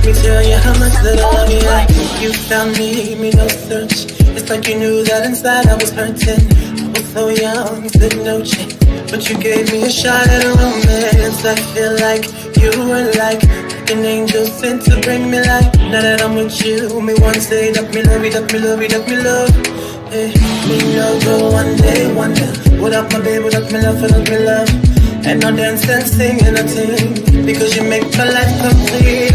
me tell you how much that I love you. Yeah. You found me no search. It's like you knew that inside I was hurting. I was so young, said no chance. But you gave me a shot at a romance. I feel like you were like an angel sent to bring me life. Now that I'm with you, me one say that me love it, that me love it, that me love. Hey, me love go one day, wonder. What up, my baby, that me love, that me love. And I dance and sing and I sing because you make my life complete.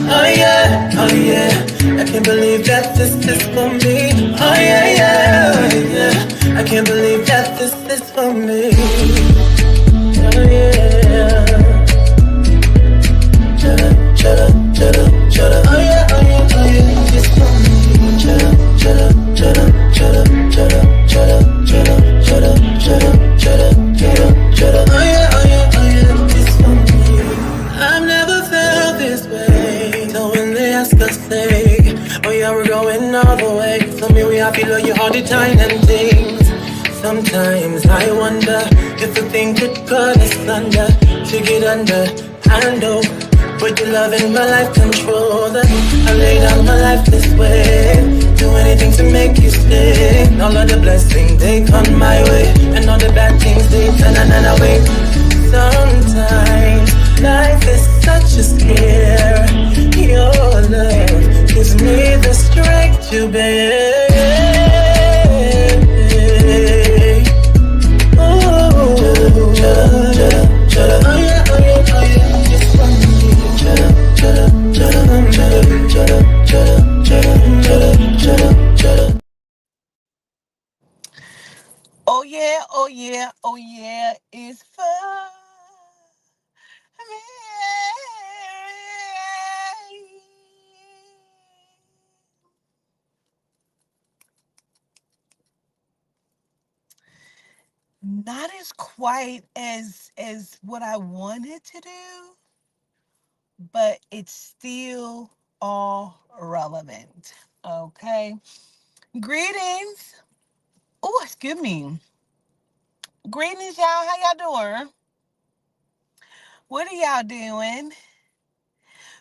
Oh yeah, oh yeah. I can't believe that this is for me. Oh yeah, yeah, oh yeah. I can't believe that this is for me. Oh yeah. Shut up, shut up, shut up, shut up. Oh yeah, oh yeah, oh yeah. It's for me. Shut up, shut up, shut up, shut up, shut up, shut up, shut up, shut up, shut up, shut up, shut up, shut up. Oh yeah, oh yeah, oh yeah. It's for me. I've never felt this way. So when they ask us, say, oh yeah, we're going all the way. Tell me we happy, love you all the time and things. Sometimes I wonder if the thing could cut us under to get under. I know, but your love in my life control that. I lay down my life this way. Do anything to make you stay. All of the blessings they come my way, and all the bad things they turn and away. Sometimes life is such a scare. Your love gives me the strength to bear. Oh, shut up, shut up, shut up. Oh yeah, oh yeah, oh yeah. Just for me. Shut up, shut up, shut up, shut up, shut up, shut up, shut up, shut up, shut up, shut up. Oh yeah, oh yeah, oh yeah, it's fun. Not as quite as what I wanted to do, but it's still all relevant. Okay. Greetings. Oh, excuse me. Greetings, y'all. How y'all doing? What are y'all doing?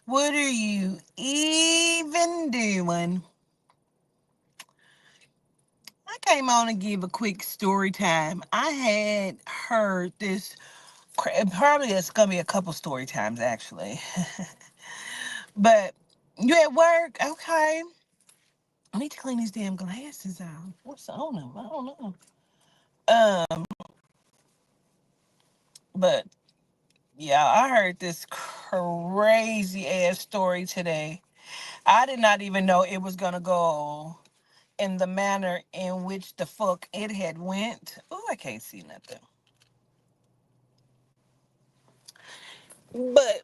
What are you even doing? I came on to give a quick story time. I had heard this, probably it's going to be a couple story times actually. But you at work? Okay. I need to clean these damn glasses out. What's on them? I don't know. Um, but yeah, I heard this crazy ass story today. I did not even know it was gonna go in the manner in which the fuck it had went. Oh, I can't see nothing. But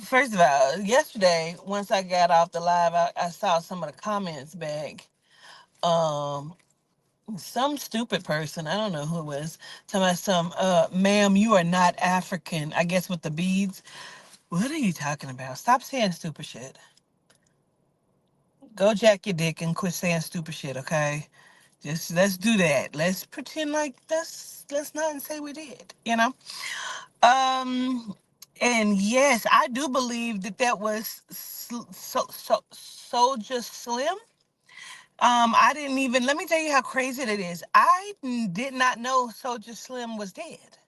first of all, yesterday once I got off the live, I saw some of the comments back. Um, some stupid person, I don't know who it was, telling me some, ma'am, you are not African. I guess with the beads. What are you talking about? Stop saying stupid shit. Go jack your dick and quit saying stupid shit, okay? Just let's do that. Let's pretend like let's not say we did, you know? Um and yes, I do believe that that was Soldier Slim. I didn't even let me tell you how crazy it is. I did not know Soldier Slim was dead.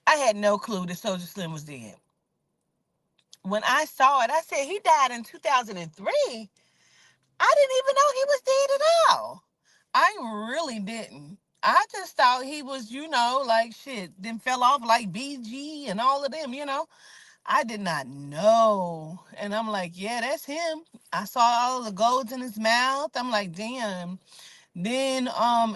I had no clue that Soldier Slim was dead. When I saw it, I said he died in 2003. I didn't even know he was dead at all. I really didn't. I just thought he was, like shit, then fell off like BG and all of them, I did not know. And I'm like, yeah, that's him. I saw all of the golds in his mouth. I'm like, damn. Then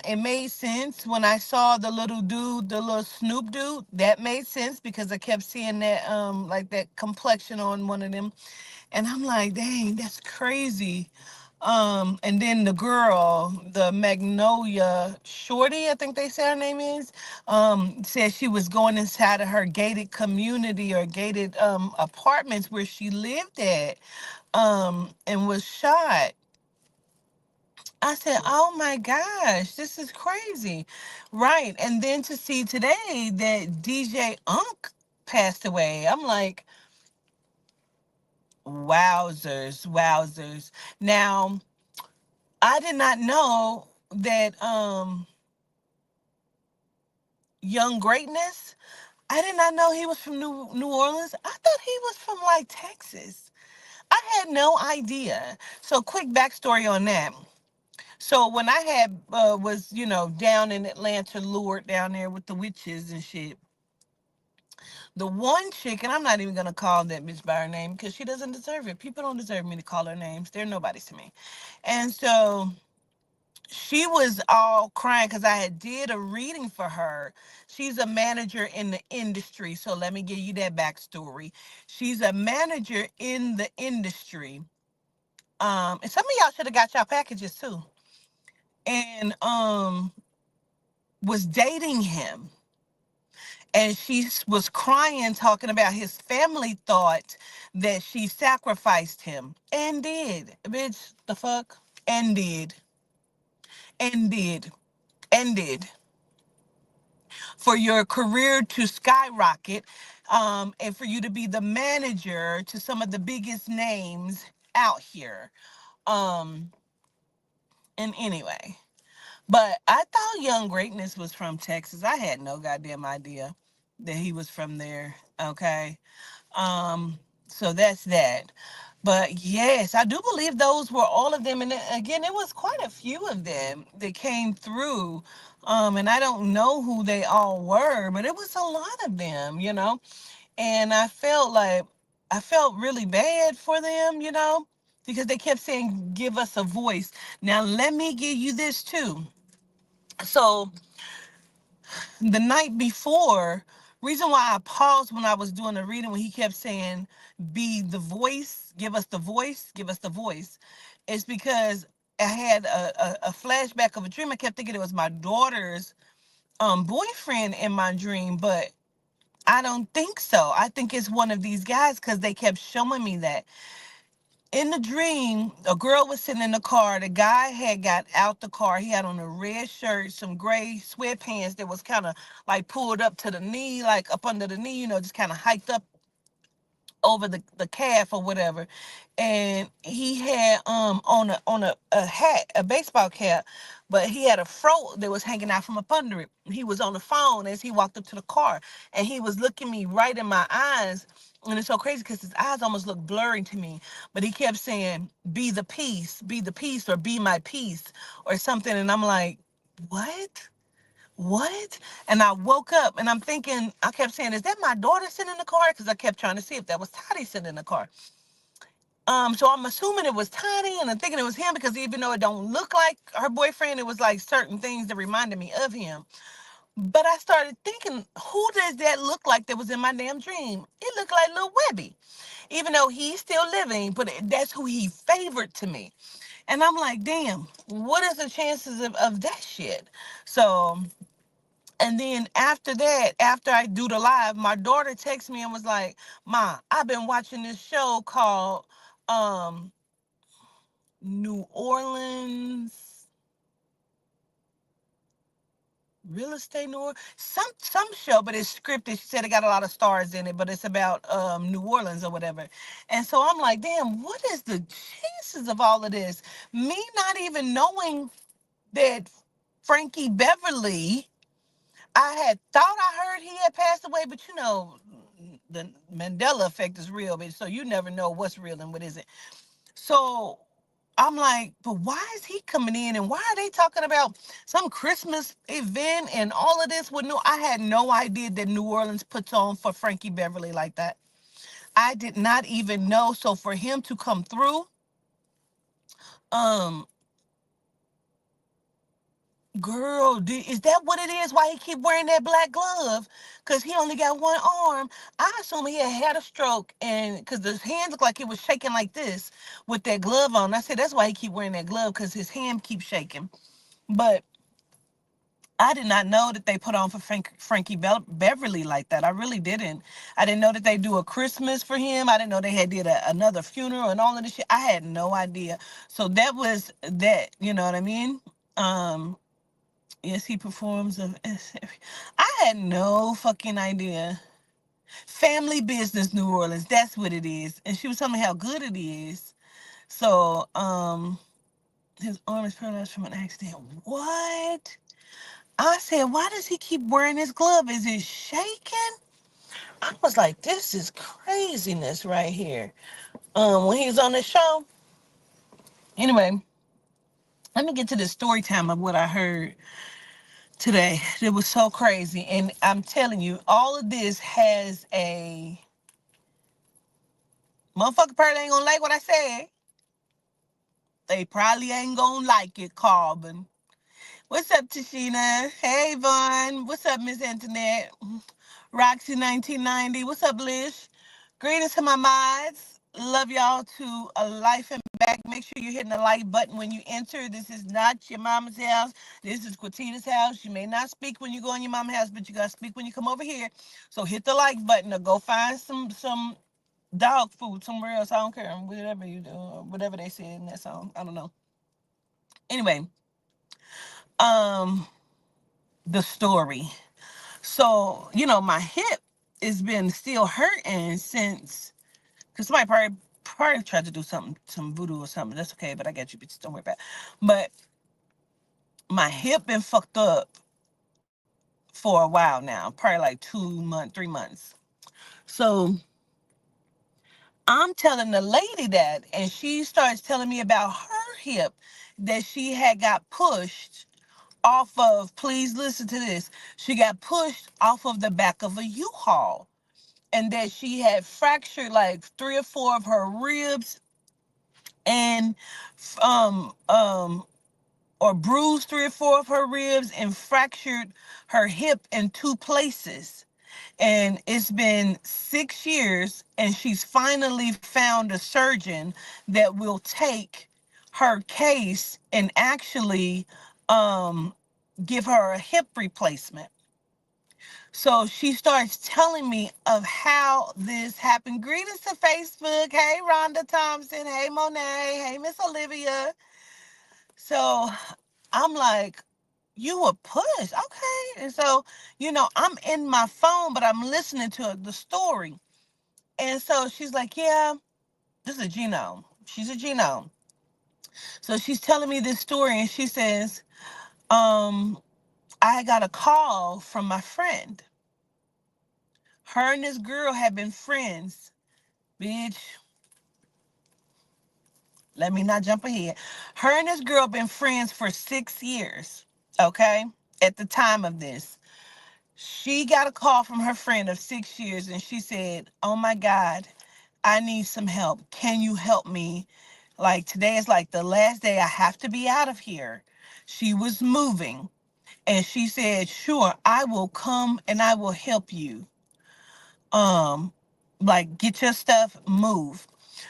it made sense when I saw the little dude, the little Snoop dude. That made sense because I kept seeing that like that complexion on one of them. And I'm like, dang, that's crazy. And then the girl, the Magnolia Shorty, I think they say her name is, said she was going inside of her gated community or gated apartments where she lived at, and was shot. I said, oh my gosh, this is crazy. Right. And then to see today that DJ Unk passed away, I'm like, wowzers, wowzers. Now, I did not know that Young Greatness, I did not know he was from New Orleans. I thought he was from like Texas. I had no idea. So quick backstory on that. So when I had was down in Atlanta, lured down there with the witches and shit, the one chick, and I'm not even gonna call that bitch by her name because she doesn't deserve it. People don't deserve me to call her names. They're nobodies to me. And so she was all crying because I had did a reading for her. She's a manager in the industry. So let me give you that backstory. She's a manager in the industry. And some of y'all should have got y'all packages too. And was dating him. And she was crying, talking about his family thought that she sacrificed him. And did. Bitch, the fuck? And did. And did. And did. For your career to skyrocket, and for you to be the manager to some of the biggest names out here. Um, and anyway, but I thought Young Greatness was from Texas. I had no goddamn idea that he was from there. Okay. So that's that. But yes, I do believe those were all of them. And again, it was quite a few of them that came through. And I don't know who they all were, but it was a lot of them. And I felt really bad for them, because they kept saying, give us a voice. Now, let me give you this too. So the night before, reason why I paused when I was doing the reading when he kept saying, be the voice, give us the voice, give us the voice, is because I had a flashback of a dream. I kept thinking it was my daughter's boyfriend in my dream, but I don't think so. I think it's one of these guys because they kept showing me that. In the dream, a girl was sitting in the car. The guy had got out the car. He had on a red shirt, some gray sweatpants that was kind of like pulled up to the knee, like up under the knee, just kind of hiked up over the calf or whatever. And he had on a hat, a baseball cap, but he had a fro that was hanging out from up under it. He was on the phone as he walked up to the car, and he was looking me right in my eyes. And it's so crazy because his eyes almost looked blurry to me, but he kept saying, be the peace, or be my peace, or something. And I'm like, what? What? And I woke up and I'm thinking, I kept saying, is that my daughter sitting in the car? Because I kept trying to see if that was Toddy sitting in the car. So I'm assuming it was Toddy, and I'm thinking it was him because even though it don't look like her boyfriend, it was like certain things that reminded me of him. But I started thinking, who does that look like that was in my damn dream? It looked like Lil Webby, even though he's still living, but that's who he favored to me. And I'm like, damn, what is the chances of that shit? So, and then after that, after I do the live, my daughter texted me and was like, Ma, I've been watching this show called um New Orleans Real Estate New Orleans, some show, but it's scripted. She said it got a lot of stars in it, but it's about New Orleans or whatever. And so I'm like, damn, what is the chances of all of this? Me not even knowing that Frankie Beverly, I had thought I heard he had passed away, but the Mandela effect is real, bitch. So you never know what's real and what isn't. So I'm like, but why is he coming in, and why are they talking about some Christmas event and all of this? With I had no idea that New Orleans puts on for Frankie Beverly like that. I did not even know. So for him to come through, um, girl, is that what it is? Why he keep wearing that black glove? Cause he only got one arm. I assume he had a stroke, and cause his hands look like he was shaking like this with that glove on. I said that's why he keep wearing that glove, cause his hand keeps shaking. But I did not know that they put on for Frankie Beverly like that. I really didn't. I didn't know that they do a Christmas for him. I didn't know they had did another funeral and all of this shit. I had no idea. So that was that. You know what I mean? Um, yes, he performs. I had no fucking idea. Family Business New Orleans. That's what it is. And she was telling me how good it is. So, his arm is paralyzed from an accident. What? I said, why does he keep wearing his glove? Is it shaking? I was like, this is craziness right here. When he was on the show. Anyway, let me get to the story time of what I heard today. It was so crazy. And I'm telling you, all of this has a motherfucker probably ain't gonna like what I said. They probably ain't gonna like it, Carbon. What's up, Tashina? Hey, Vaughn. What's up, Miss Antoinette? Roxy 1990. What's up, Lish? Greetings to my mods. Love y'all to a life and back. Make sure you're hitting the like button when you enter. This is not your mama's house. This is Quatina's house. You may not speak when you go in your mama's house, but you gotta speak when you come over here. So hit the like button or go find some dog food somewhere else. I don't care. Whatever you do, whatever they said in that song. I don't know. Anyway, um, the story. So, my hip has been still hurting since, because somebody probably tried to do something, some voodoo or something. That's okay, but I got you, bitches. Don't worry about it. But my hip been fucked up for a while now, probably like 2 months, 3 months. So I'm telling the lady that, and she starts telling me about her hip that she had got pushed off of, please listen to this. She got pushed off of the back of a U-Haul, and that she had fractured like 3 or 4 of her ribs, and um um or bruised 3 or 4 of her ribs, and fractured her hip in 2 places. And it's been 6 years, and she's finally found a surgeon that will take her case and actually give her a hip replacement. So she starts telling me of how this happened. Greetings to Facebook. Hey, Rhonda Thompson. Hey, Monet. Hey, Miss Olivia. So I'm like, you were pushed. Okay. And so, I'm in my phone, but I'm listening to the story. And so she's like, yeah, this is a genome. She's a genome. So she's telling me this story, and she says, I got a call from my friend. Her and this girl have been friends. Bitch, let me not jump ahead. Her and this girl been friends for 6 years, okay? At the time of this. She got a call from her friend of 6 years, and she said, oh my God, I need some help. Can you help me? Like, today is like the last day I have to be out of here. She was moving, and she said, sure, I will come and I will help you. um like, get your stuff, move.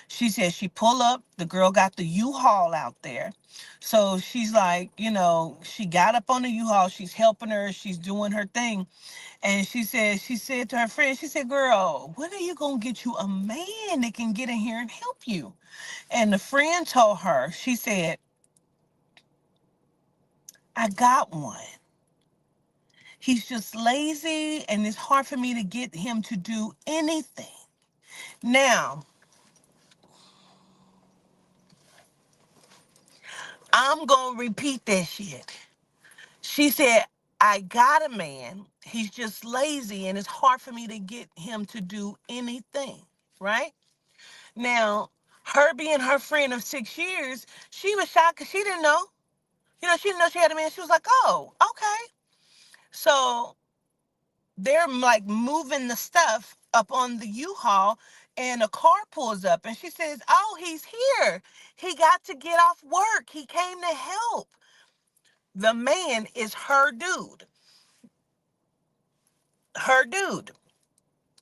She said she pull up, the girl got the U-Haul out there. So she's like, she got up on the U-Haul, she's helping her, she's doing her thing. And she said to her friend, she said, girl, when are you gonna get you a man that can get in here and help you? And the friend told her, she said, I got one. He's just lazy, and it's hard for me to get him to do anything. Now, I'm going to repeat that shit. She said, I got a man. He's just lazy, and it's hard for me to get him to do anything. Right? Now, her being her friend of 6 years, she was shocked because she didn't know. She didn't know she had a man. She was like, oh, okay. So they're like moving the stuff up on the U-Haul, and a car pulls up, and she says, oh, he's here. He got to get off work. He came to help. The man is her dude. Her dude.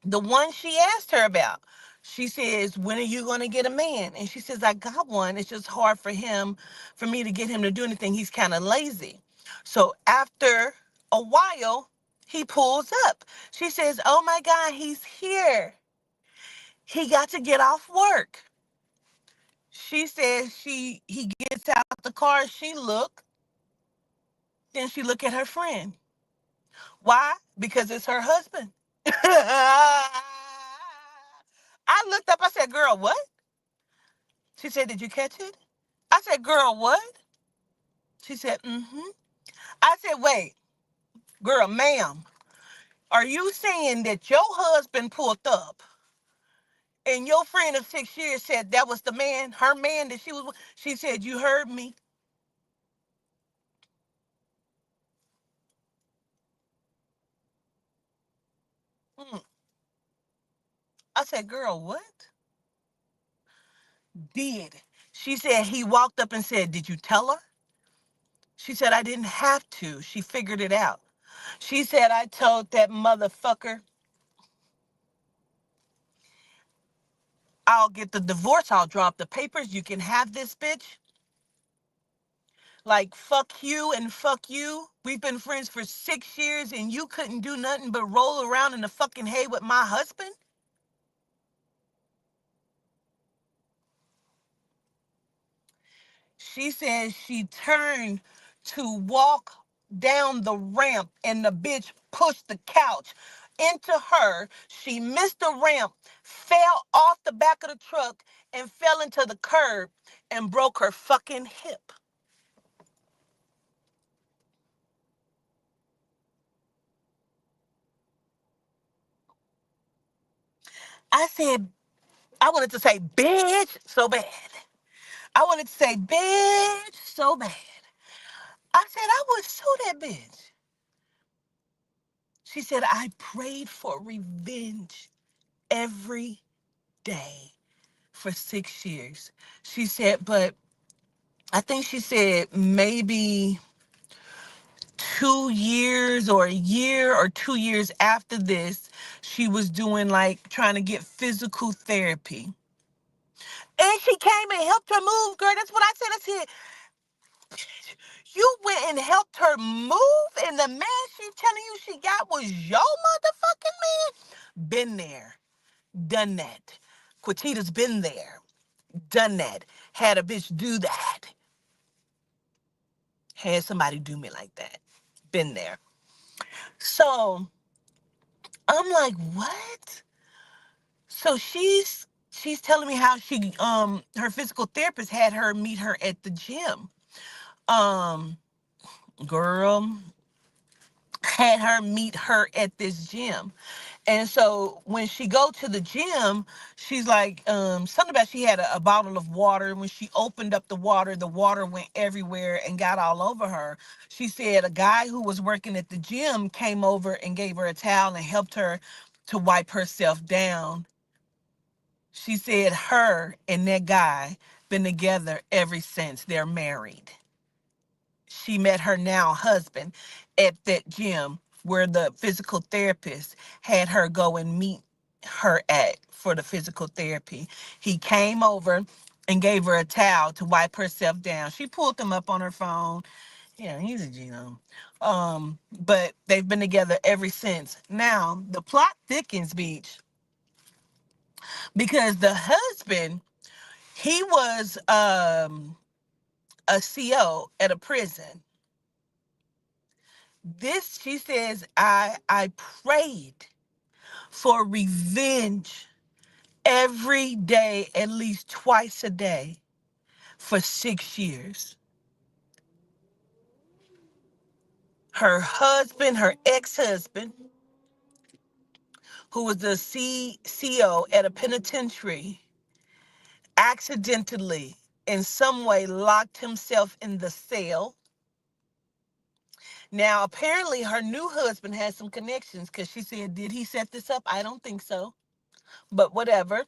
The one she asked her about. She says, when are you going to get a man? And she says, I got one. It's just hard for me to get him to do anything. He's kind of lazy. So after a while, he pulls up. She says, "Oh my God, he's here. He got to get off work." She says he gets out the car. She look, then she look at her friend. Why? Because it's her husband. I looked up. I said, "Girl, what?" She said, "Did you catch it?" I said, "Girl, what?" She said, "Mm-hmm." I said, "Wait, girl, ma'am, are you saying that your husband pulled up and your friend of 6 years said that was the man, her man that she was with?" She said, "You heard me." Mm. I said, "Girl, what?" Did. She said, "He walked up and said, 'Did you tell her?' She said, 'I didn't have to. She figured it out.' She said, 'I told that motherfucker I'll get the divorce. I'll drop the papers. You can have this bitch. Like, fuck you and fuck you. We've been friends for 6 years and you couldn't do nothing but roll around in the fucking hay with my husband.'" She says she turned to walk down the ramp and the bitch pushed the couch into her. She missed the ramp, fell off the back of the truck, and fell into the curb and broke her fucking hip. I said, I wanted to say bitch so bad. I wanted to say bitch so bad. I said I would sue that bitch. She said, "I prayed for revenge every day for 6 years." She said, but I think she said maybe 2 years or a year or 2 years after this, she was doing like trying to get physical therapy. And she came and helped her move, girl. That's what I said. I said, "You went and helped her move, and the man she's telling you she got was your motherfucking man?" Been there, done that. Quitita's been there, done that. Had a bitch do that. Had somebody do me like that. Been there. So I'm like, what? So she's telling me how she her physical therapist had her meet her at the gym. Um Girl, had her meet her at this gym. And so when she go to the gym, she's like, something about she had a bottle of water. When she opened up the water went everywhere and got all over her. She said a guy who was working at the gym came over and gave her a towel and helped her to wipe herself down. She said her and that guy been together ever since they're married. She met her now husband at that gym where the physical therapist had her go and meet her at for the physical therapy. He came over and gave her a towel to wipe herself down. She pulled him up on her phone. Yeah, he's a genome. But they've been together ever since. Now, the plot thickens, Beach, because the husband, he was a CO at a prison. This, she says, I prayed for revenge every day, at least twice a day, for 6 years. Her husband, her ex-husband, who was the CO at a penitentiary, accidentally in some way locked himself in the cell. Now apparently her new husband has some connections, because she said, "Did he set this up?" I don't think so, but whatever.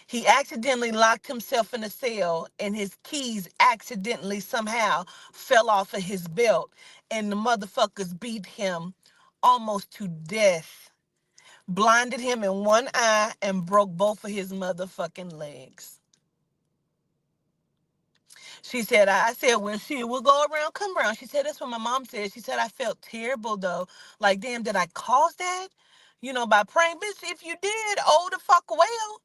He accidentally locked himself in a cell and his keys accidentally somehow fell off of his belt, and the motherfuckers beat him almost to death, blinded him in one eye, and broke both of his motherfucking legs. She said, I said, well, shit, we'll go around, come around. She said, that's what my mom said. She said, I felt terrible, though. Like, damn, did I cause that? By praying. Bitch, if you did, oh, the fuck well.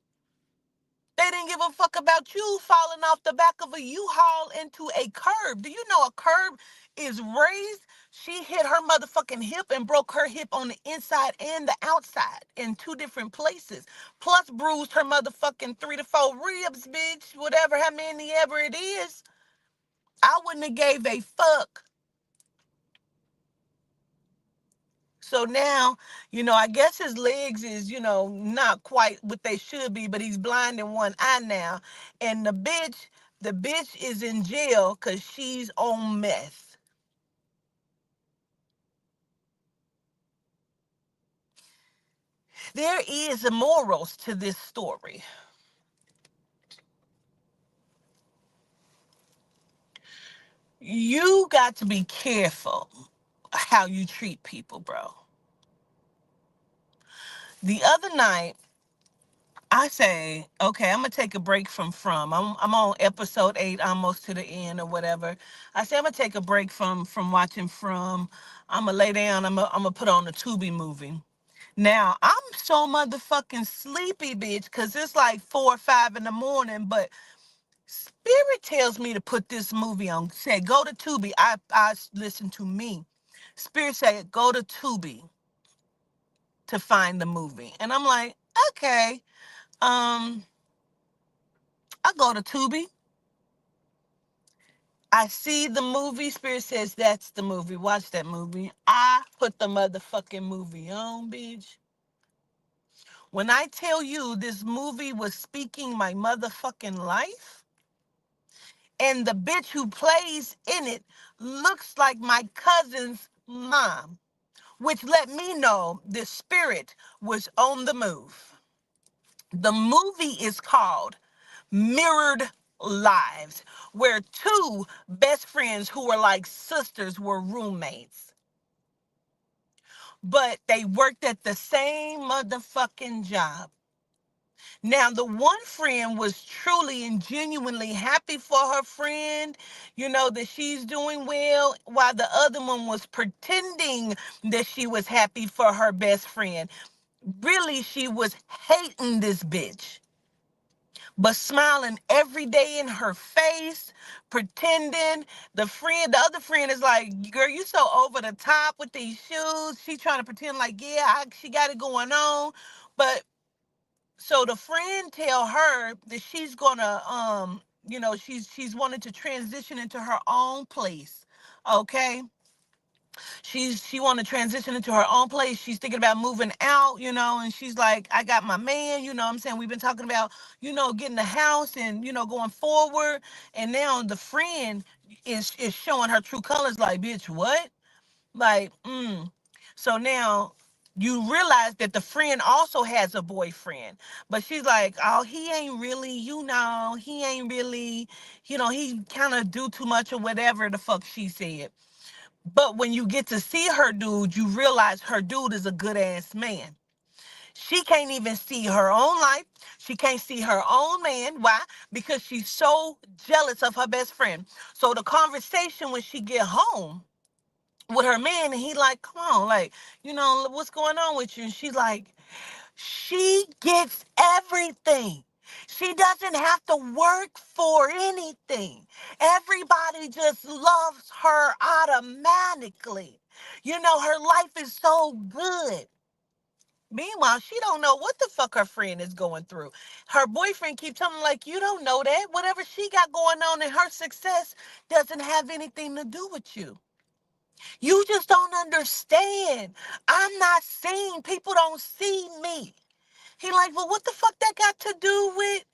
They didn't give a fuck about you falling off the back of a U-Haul into a curb. Do you know a curb is raised? She hit her motherfucking hip and broke her hip on the inside and the outside in two different places. Plus bruised her motherfucking 3 to 4 ribs, bitch. Whatever, how many ever it is. I wouldn't have gave a fuck. So now, I guess his legs is, not quite what they should be, but he's blind in one eye now. And the bitch is in jail because she's on meth. There is a morals to this story. You got to be careful how you treat people, bro. The other night, I say, okay, I'm gonna take a break from. I'm on episode 8, almost to the end or whatever. I say I'm gonna take a break from watching From. I'm gonna lay down. I'm gonna put on a Tubi movie. Now I'm so motherfucking sleepy, bitch, because it's like 4 or 5 in the morning. But Spirit tells me to put this movie on. Say go to Tubi. I listen to me. Spirit said go to Tubi to find the movie, and I'm like, okay. Um, I go to Tubi. I see the movie. Spirit says that's the movie. Watch that movie. I put the motherfucking movie on, bitch. When I tell you this movie was speaking my motherfucking life, and the bitch who plays in it looks like my cousin's mom, which let me know the spirit was on the move. The movie is called Mirrored Lives, where two best friends who were like sisters were roommates, but they worked at the same motherfucking job. Now, the one friend was truly and genuinely happy for her friend, that she's doing well, while the other one was pretending that she was happy for her best friend. Really, she was hating this bitch, but smiling every day in her face, pretending. The other friend is like, girl, you so over the top with these shoes. She trying to pretend like, yeah, she got it going on. But so the friend tell her that she's gonna, she's wanted to transition into her own place. Okay, she want to transition into her own place. She's thinking about moving out, and she's like, I got my man, what I'm saying, we've been talking about, getting a house and, going forward. And now the friend is showing her true colors, like, bitch, what? Like, so now you realize that the friend also has a boyfriend, but she's like, oh, he ain't really, he ain't really, he kind of do too much or whatever the fuck she said. But when you get to see her dude, you realize her dude is a good ass man. She can't even see her own life. She can't see her own man. Why? Because she's so jealous of her best friend. So the conversation when she get home with her man, and he like, come on, like, what's going on with you? And she's like, she gets everything. She doesn't have to work for anything. Everybody just loves her automatically. Her life is so good. Meanwhile, she don't know what the fuck her friend is going through. Her boyfriend keeps telling her, like, you don't know that. Whatever she got going on in her success doesn't have anything to do with you. You just don't understand. I'm not seeing. People don't see me. He like, well, what the fuck that got to do with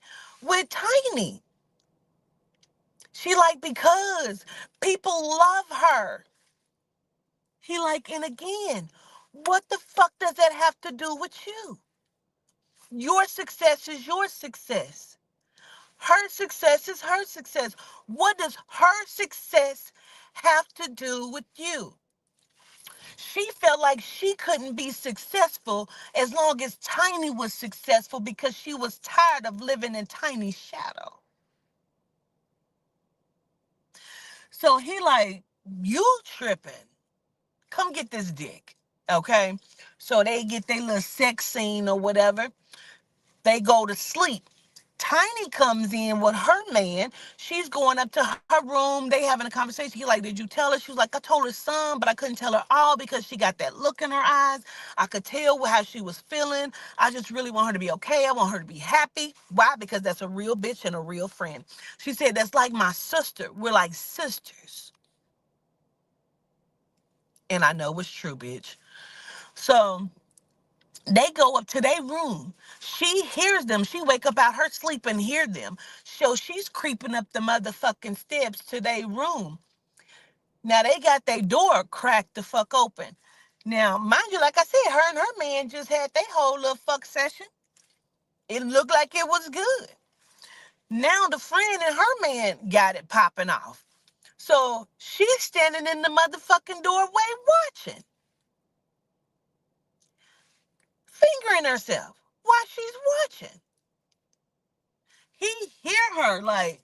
Tiny? She like, because people love her. He like, and again, what the fuck does that have to do with you? Your success is your success. Her success is her success. What does her success have to do with you? She felt like she couldn't be successful as long as Tiny was successful because she was tired of living in Tiny's shadow. So he like, you tripping. Come get this dick. Okay? So they get their little sex scene or whatever. They go to sleep. Tiny comes in with her man. She's going up to her room. They having a conversation. He like, did you tell her? She was like, I told her some, but I couldn't tell her all because she got that look in her eyes. I could tell how she was feeling. I just really want her to be okay. I want her to be happy. Why? Because that's a real bitch and a real friend. She said, that's like my sister. We're like sisters. And I know it's true, bitch. So they go up to their room. She hears them. She wake up out her sleep and hear them. So she's creeping up the motherfucking steps to their room. Now they got their door cracked the fuck open. Now, mind you, like I said, her and her man just had their whole little fuck session. It looked like it was good. Now the friend and her man got it popping off. So she's standing in the motherfucking doorway watching, fingering herself while she's watching. He hear her like,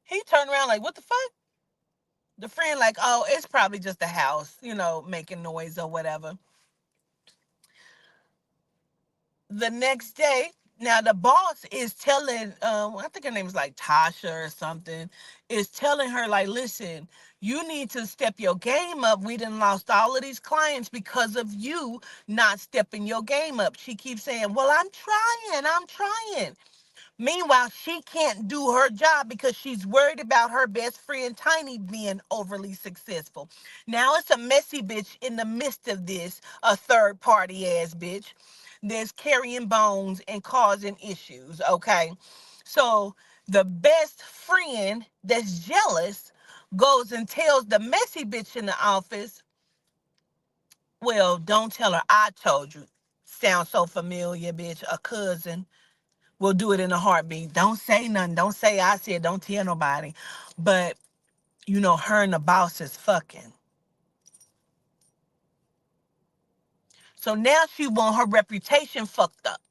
he turned around like, what the fuck? The friend like, oh, it's probably just the house, making noise or whatever. The next day, now the boss is telling, I think her name is like Tasha or something, is telling her like, listen, you need to step your game up. We done lost all of these clients because of you not stepping your game up. She keeps saying, well, I'm trying. Meanwhile, she can't do her job because she's worried about her best friend Tiny being overly successful. Now it's a messy bitch in the midst of this, a third party ass bitch that's carrying bones and causing issues, okay? So the best friend that's jealous goes and tells the messy bitch in the office, well, don't tell her I told you. Sounds so familiar, bitch, a cousin. We'll do it in a heartbeat. Don't say nothing. Don't say I said. Don't tell nobody. But her and the boss is fucking. So now she want her reputation fucked up.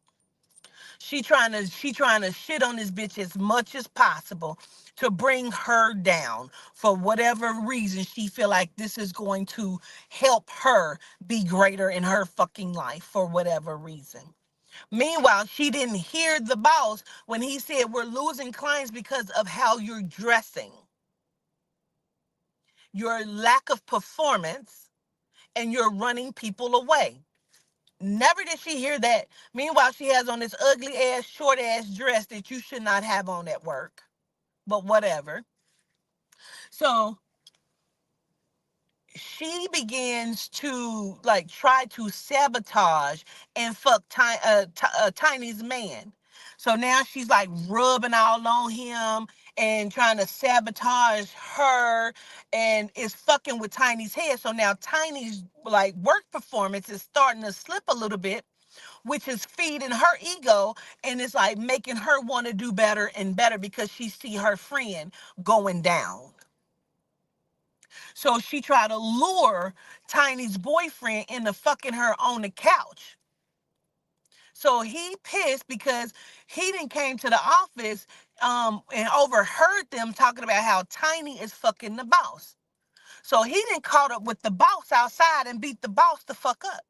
She trying to shit on this bitch as much as possible to bring her down for whatever reason she feel like this is going to help her be greater in her fucking life for whatever reason. Meanwhile, she didn't hear the boss when he said we're losing clients because of how you're dressing, your lack of performance, and you're running people away. Never did she hear that. Meanwhile, she has on this ugly ass, short ass dress that you should not have on at work. But whatever. So she begins to like try to sabotage and fuck Tiny's man. So now she's like rubbing all on him and trying to sabotage her and is fucking with Tiny's head. So now Tiny's like work performance is starting to slip a little bit, which is feeding her ego and it's like making her want to do better and better because she see her friend going down. So she tried to lure Tiny's boyfriend into fucking her on the couch. So he pissed because he didn't came to the office and overheard them talking about how Tiny is fucking the boss. So he didn't caught up with the boss outside and beat the boss the fuck up.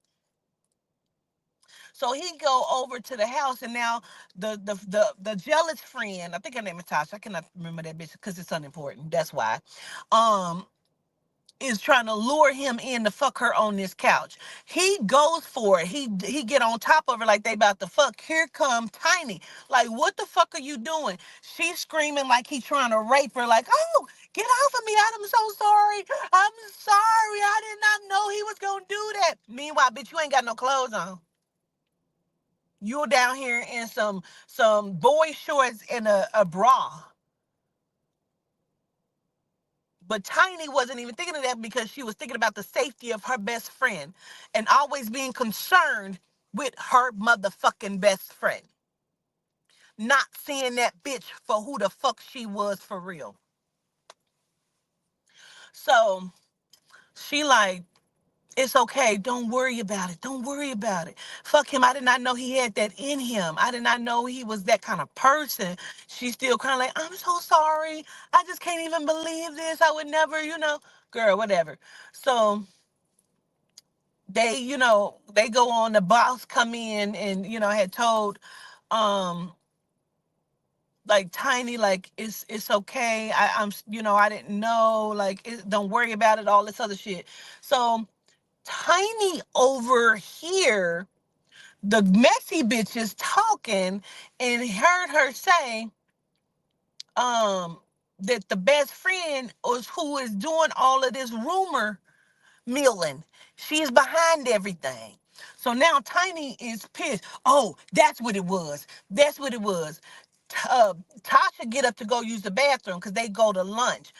So he go over to the house and now the jealous friend, I think her name is Tasha. I cannot remember that bitch because it's unimportant. That's why. Um, is trying to lure him in to fuck her on this couch. He goes for it. He get on top of her like they about to fuck. Here come Tiny. Like, what the fuck are you doing? She's screaming like he trying to rape her. Like, oh, get off of me. I'm so sorry. I'm sorry. I did not know he was going to do that. Meanwhile, bitch, you ain't got no clothes on. You're down here in some boy shorts and a bra. But Tiny wasn't even thinking of that because she was thinking about the safety of her best friend and always being concerned with her motherfucking best friend. Not seeing that bitch for who the fuck she was for real. So she like, It's okay. Don't worry about it. Don't worry about it. Fuck him. I did not know he had that in him. I did not know he was that kind of person. She's still kind of like, I'm so sorry. I just can't even believe this. I would never, girl, whatever. So they, they go on, the boss come in and, had told, um, like Tiny, like it's okay. I didn't know, like don't worry about it, all this other shit. So Tiny over here, the messy bitch is talking and heard her say, um, that the best friend was who is doing all of this rumor milling. She's behind everything. So now Tiny is pissed. Oh, that's what it was. That's what it was. Uh, Tasha get up to go use the bathroom because they go to lunch,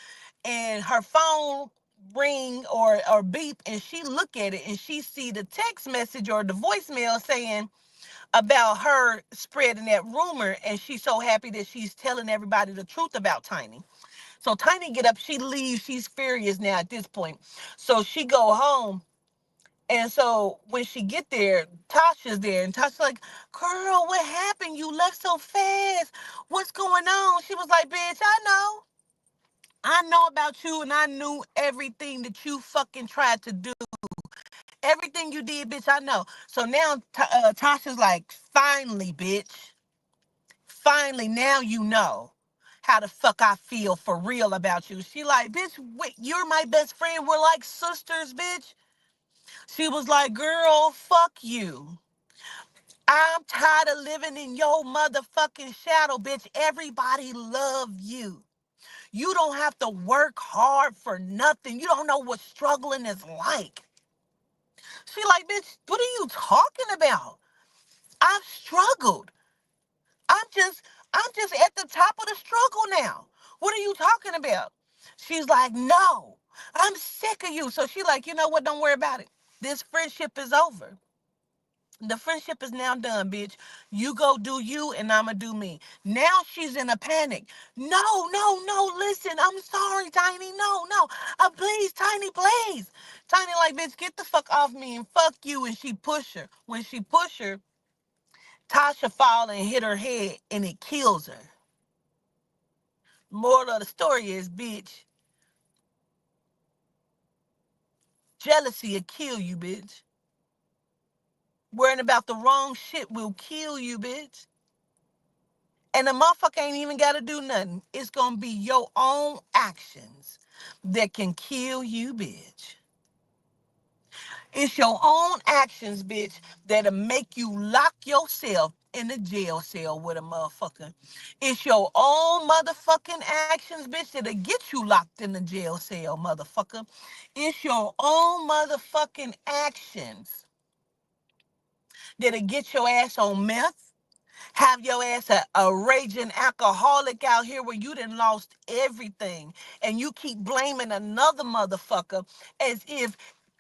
and her phone ring or beep, and she look at it and she see the text message or the voicemail saying about her spreading that rumor, and she's so happy that she's telling everybody the truth about Tiny. So Tiny get up, she leaves, she's furious now at this point. So she go home, and so when she get there, Tasha's there, and Tasha's like, "Girl, what happened? You left so fast. What's going on?" She was like, "Bitch, I know. I know about you, and I knew everything that you fucking tried to do. Everything you did, bitch, I know." So now Tasha's like, "Finally, bitch. Finally, now you know how the fuck I feel for real about you." She like, "Bitch, wait, you're my best friend. We're like sisters, bitch." She was like, "Girl, fuck you. I'm tired of living in your motherfucking shadow, bitch. Everybody love you. You don't have to work hard for nothing. You don't know what struggling is like." She like, "Bitch, what are you talking about? I've struggled. I'm just I'm just at the top of the struggle now. What are you talking about?" She's like, "No, I'm sick of you." So she like, "You know what? Don't worry about it. This friendship is over. The friendship is now done, bitch. You go do you and I'ma do me." Now she's in a panic. "No, no, no, listen, I'm sorry, Tiny. No, no. Please, Tiny, please." Tiny like, "Bitch, get the fuck off me and fuck you." And she push her. When she push her, Tasha fall and hit her head and it kills her. Moral of the story is, bitch, jealousy will kill you, bitch. Worrying about the wrong shit will kill you, bitch. And the motherfucker ain't even got to do nothing. It's going to be your own actions that can kill you, bitch. It's your own actions, bitch, that'll make you lock yourself in a jail cell with a motherfucker. It's your own motherfucking actions, bitch, that'll get you locked in the jail cell, motherfucker. It's your own motherfucking actions that'll get your ass on meth, have your ass a raging alcoholic out here where you done lost everything, and you keep blaming another motherfucker as if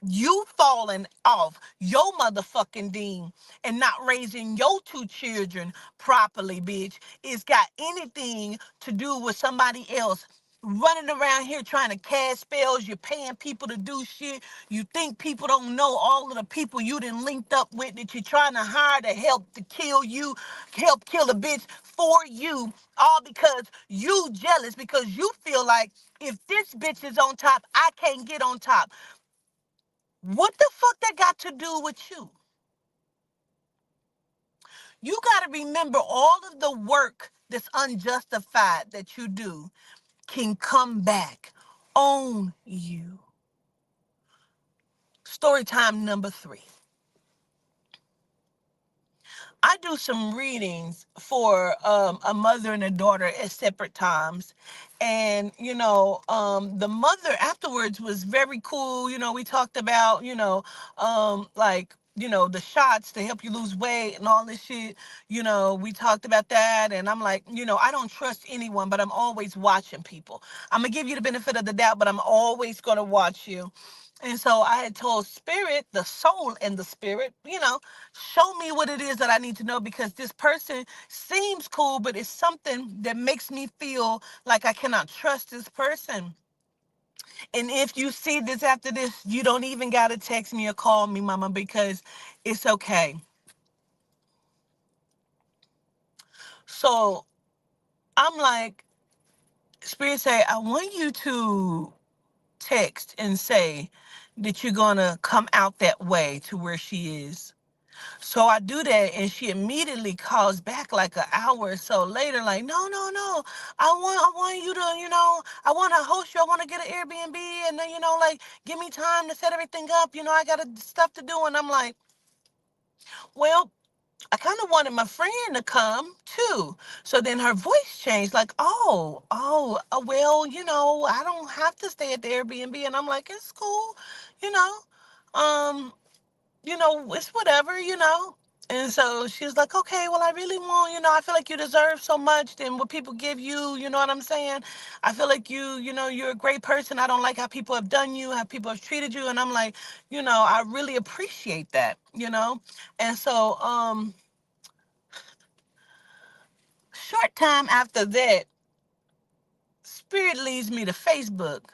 you falling off your motherfucking dean and not raising your two children properly, bitch. It's got anything to do with somebody else running around here trying to cast spells. You're paying people to do shit. You think people don't know all of the people you done linked up with that you're trying to hire to help to kill you, help kill a bitch for you, all because you jealous because you feel like if this bitch is on top, I can't get on top. What the fuck that got to do with you? You got to remember all of the work that's unjustified that you do can come back on you. Story time number 3. I do some readings for a mother and a daughter at separate times. And, the mother afterwards was very cool. We talked about, like, the shots to help you lose weight and all this shit. We talked about that. And I'm like, I don't trust anyone, but I'm always watching people. I'm going to give you the benefit of the doubt, but I'm always going to watch you. And so I had told spirit, the soul and the spirit, show me what it is that I need to know because this person seems cool, but it's something that makes me feel like I cannot trust this person. And if you see this after this, you don't even got to text me or call me, mama, because it's okay. So I'm like, Spirit say, I want you to text and say that you're going to come out that way to where she is. So I do that, and she immediately calls back like an hour or so later, like, no, no, no, I want you to, I want to host you. I want to get an Airbnb, and then, like, give me time to set everything up. I got stuff to do, and I'm like, well, I kind of wanted my friend to come too. So then her voice changed, like, well, I don't have to stay at the Airbnb, and I'm like, it's cool, you know, um it's whatever. And so she was like, okay, well, I really want, I feel like you deserve so much than what people give you. You know what I'm saying? I feel like you're a great person. I don't like how people have done you, how people have treated you. And I'm like, I really appreciate that. And so, short time after that, Spirit leads me to Facebook.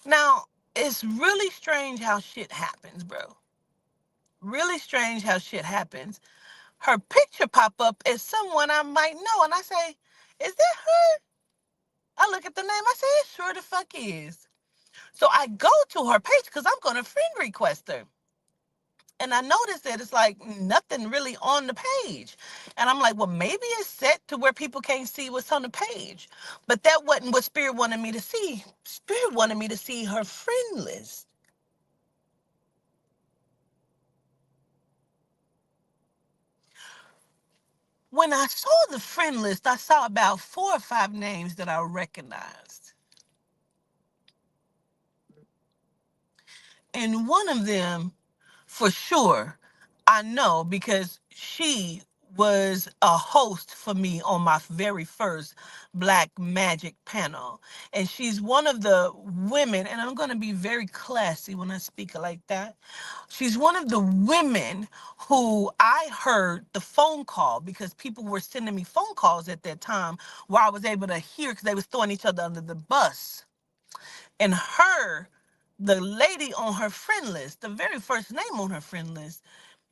Now, it's really strange how shit happens, bro. Really strange how shit happens. Her picture pop up as someone I might know. And I say, is that her? I look at the name. I say, it sure the fuck is. So I go to her page because I'm going to friend request her. And I noticed that it's like nothing really on the page. And I'm like, well, maybe it's set to where people can't see what's on the page. But that wasn't what Spirit wanted me to see. Spirit wanted me to see her friend list. When I saw the friend list, I saw about 4 or 5 names that I recognized. And one of them, for sure, I know because she was a host for me on my very first Black Magic panel. And she's one of the women, and I'm going to be very classy when I speak like that. She's one of the women who I heard the phone call because people were sending me phone calls at that time where I was able to hear because they was throwing each other under the bus. And the lady on her friend list, the very first name on her friend list,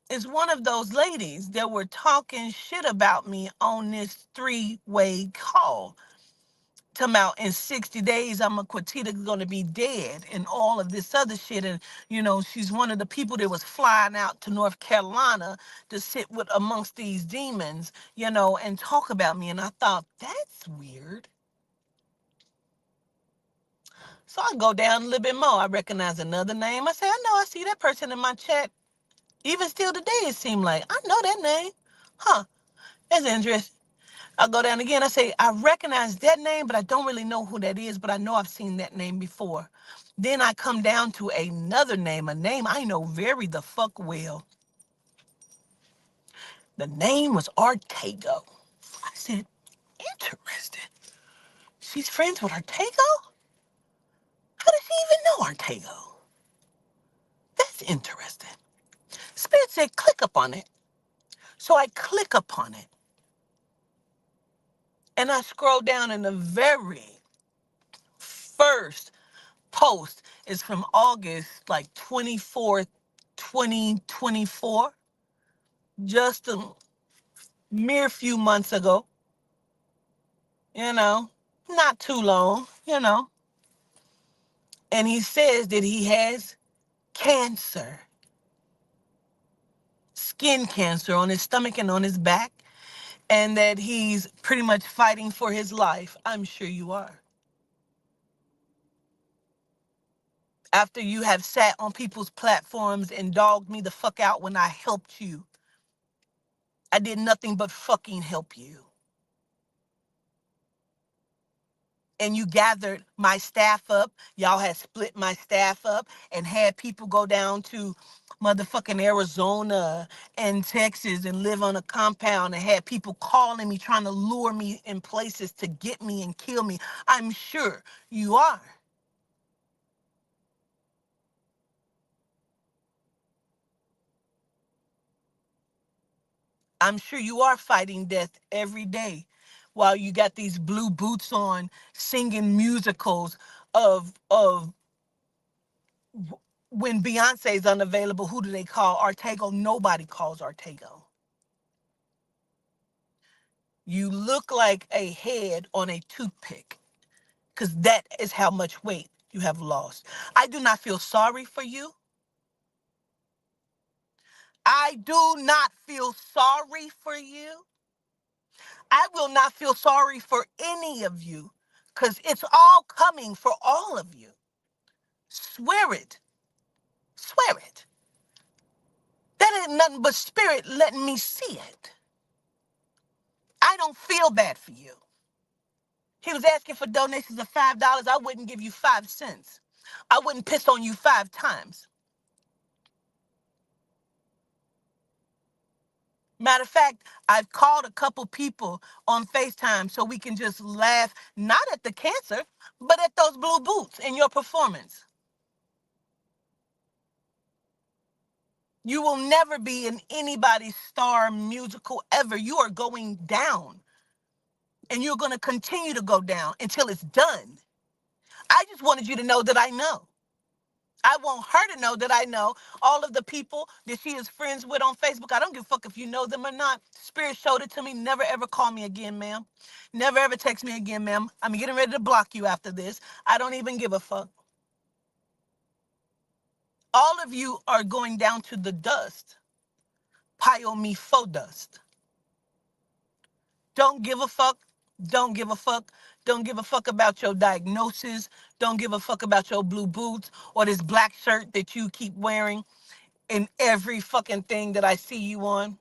is one of those ladies that were talking shit about me on this three-way call. Talking about in 60 days, Quatita going to be dead and all of this other shit. And, she's one of the people that was flying out to North Carolina to sit with amongst these demons, and talk about me. And I thought, that's weird. So I go down a little bit more. I recognize another name. I say, I know I see that person in my chat. Even still today, it seemed like, I know that name. Huh, that's interesting. I go down again. I say, I recognize that name, but I don't really know who that is, but I know I've seen that name before. Then I come down to another name, a name I know very the fuck well. The name was Artego. I said, interesting. She's friends with Artego? How does she even know Artego? That's interesting. Spirit said, click up on it. So I click upon it. And I scroll down, and the very first post is from August, like 24th, 2024. Just a mere few months ago. You know, not too long. And he says that he has cancer, skin cancer on his stomach and on his back, and that he's pretty much fighting for his life. I'm sure you are. After you have sat on people's platforms and dogged me the fuck out when I helped you, I did nothing but fucking help you. And you gathered my staff up. Y'all had split my staff up and had people go down to motherfucking Arizona and Texas and live on a compound and had people calling me, trying to lure me in places to get me and kill me. I'm sure you are. I'm sure you are fighting death every day while you got these blue boots on singing musicals of When Beyonce's unavailable, who do they call? Artego. Nobody calls Artego. You look like a head on a toothpick because that is how much weight you have lost. I do not feel sorry for you. I do not feel sorry for you. I will not feel sorry for any of you because it's all coming for all of you. Swear it. Swear it. That ain't nothing but spirit letting me see it. I don't feel bad for you. He was asking for donations of $5. I wouldn't give you 5 cents. I wouldn't piss on you 5 times. Matter of fact, I've called a couple people on FaceTime so we can just laugh, not at the cancer, but at those blue boots in your performance. You will never be in anybody's star musical ever. You are going down. And you're going to continue to go down until it's done. I just wanted you to know that I know. I want her to know that I know all of the people that she is friends with on Facebook. I don't give a fuck if you know them or not. Spirit showed it to me. Never ever call me again, ma'am. Never ever text me again, ma'am. I'm getting ready to block you after this. I don't even give a fuck. All of you are going down to the dust. Pile me faux dust. Don't give a fuck. Don't give a fuck. Don't give a fuck about your diagnosis. Don't give a fuck about your blue boots or this black shirt that you keep wearing in every fucking thing that I see you on.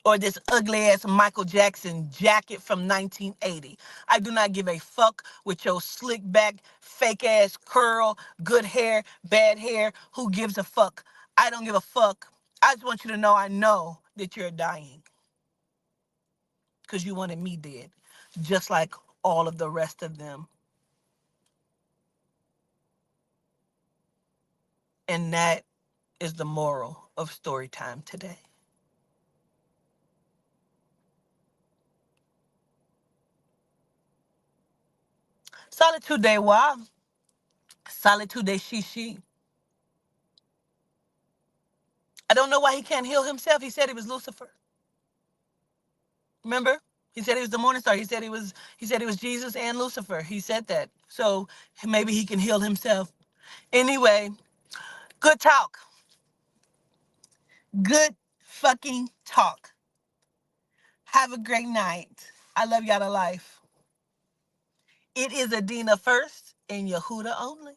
Or this ugly ass Michael Jackson jacket from 1980. I do not give a fuck with your slick back, fake ass curl, good hair, bad hair. Who gives a fuck? I don't give a fuck. I just want you to know I know that you're dying. Because you wanted me dead. Just like all of the rest of them. And that is the moral of story time today. Solitude de wa. Solitude de shishi. I don't know why he can't heal himself. He said he was Lucifer. Remember? He said he was the morning star. He said he was Jesus and Lucifer. He said that. So maybe he can heal himself. Anyway, good talk. Good fucking talk. Have a great night. I love y'all to life. It is Adina first and Yehuda only.